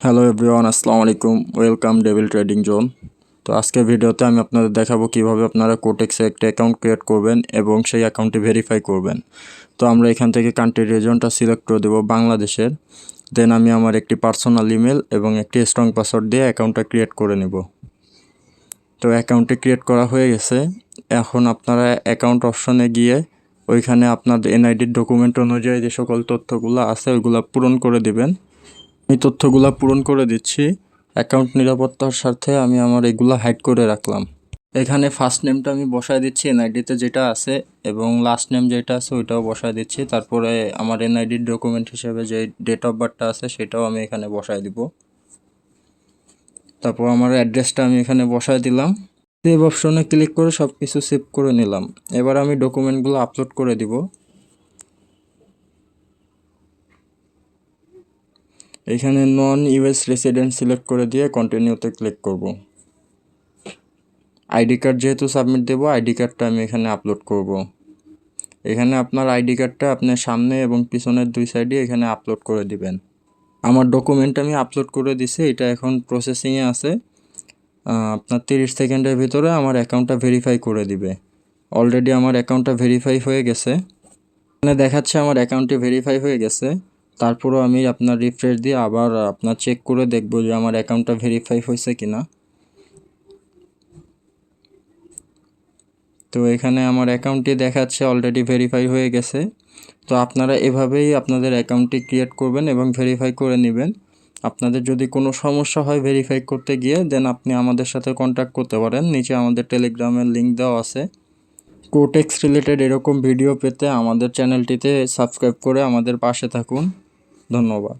Hello everyone, আসসালামু আলাইকুম। Welcome devil trading zone. তো আজকের ভিডিওতে আমি আপনাদের দেখাবো কিভাবে আপনারা কোটেক্সে একটা অ্যাকাউন্ট ক্রিয়েট করবেন এবং সেই অ্যাকাউন্টটি ভেরিফাই করবেন। তো আমরা এখান থেকে কান্ট্রি রিজনটা সিলেক্ট করে দেবো বাংলাদেশের। দেন আমি আমার একটি পার্সোনাল ইমেল এবং একটি স্ট্রং পাসওয়ার্ড দিয়ে অ্যাকাউন্টটা ক্রিয়েট করে নেব। তো অ্যাকাউন্টটি ক্রিয়েট করা হয়ে গেছে। এখন আপনারা অ্যাকাউন্ট অপশনে গিয়ে ওইখানে আপনাদের এনআইডির ডকুমেন্ট অনুযায়ী যে সকল তথ্যগুলো আছে ওইগুলো পূরণ করে দিবেন। এই তথ্যগুলা পূরণ করে দিচ্ছি। অ্যাকাউন্ট নিরাপত্তার স্বার্থে আমি আমার এগুলা হাইড করে রাখলাম। এখানে ফার্স্ট নেমটা আমি বসায় দিচ্ছি এনআইডিতে যেটা আছে, এবং লাস্ট নেম যেটা আছে ওইটাও বসায় দিচ্ছি। তারপরে আমার এনআইডির ডকুমেন্ট হিসেবে যে ডেট অফ বার্থটা আছে সেটাও আমি এখানে বসায় দিব। তারপর আমার অ্যাড্রেসটা আমি এখানে বসায় দিলাম। সেভ অপশনে ক্লিক করে সব কিছু সেভ করে নিলাম। এবার আমি ডকুমেন্টগুলো আপলোড করে দিব। এখানে নন ইউএস রেসিডেন্ট সিলেক্ট করে দিয়ে কন্টিনিউতে ক্লিক করব। আইডি কার্ড যেহেতু সাবমিট দেবো, আইডি কার্ডটা আমি এখানে আপলোড করব। এখানে আপনার আইডি কার্ডটা আপনার সামনে এবং পিছনের দুই সাইডে এখানে আপলোড করে দিবেন। আমার ডকুমেন্ট আমি আপলোড করে দিছি, এটা এখন প্রসেসিংয়ে আছে। আপনার 30 সেকেন্ডের ভিতরে আমার অ্যাকাউন্টটা ভেরিফাই করে দিবে। অলরেডি আমার অ্যাকাউন্টটা ভেরিফাই হয়ে গেছে। এখানে দেখাচ্ছে আমার অ্যাকাউন্টটি ভেরিফাই হয়ে গেছে। তারপরও আমি আপনার রিফ্রেশ দিয়ে আবার আপনার চেক করে দেখব যে আমার অ্যাকাউন্টটা ভেরিফাই হয়েছে কিনা। তো এখানে আমার অ্যাকাউন্টটি দেখাচ্ছে অলরেডি ভেরিফাই হয়ে গেছে। তো আপনারা এভাবেই আপনাদের অ্যাকাউন্টটি ক্রিয়েট করবেন এবং ভেরিফাই করে নেবেন। আপনাদের যদি কোনো সমস্যা হয় ভেরিফাই করতে গিয়ে, দেন আপনি আমাদের সাথে কন্ট্যাক্ট করতে পারেন। নিচে আমাদের টেলিগ্রামের লিঙ্ক দেওয়া আছে। কোটেক্স রিলেটেড এরকম ভিডিও পেতে আমাদের চ্যানেলটিতে সাবস্ক্রাইব করে আমাদের পাশে থাকুন। ধন্যবাদ।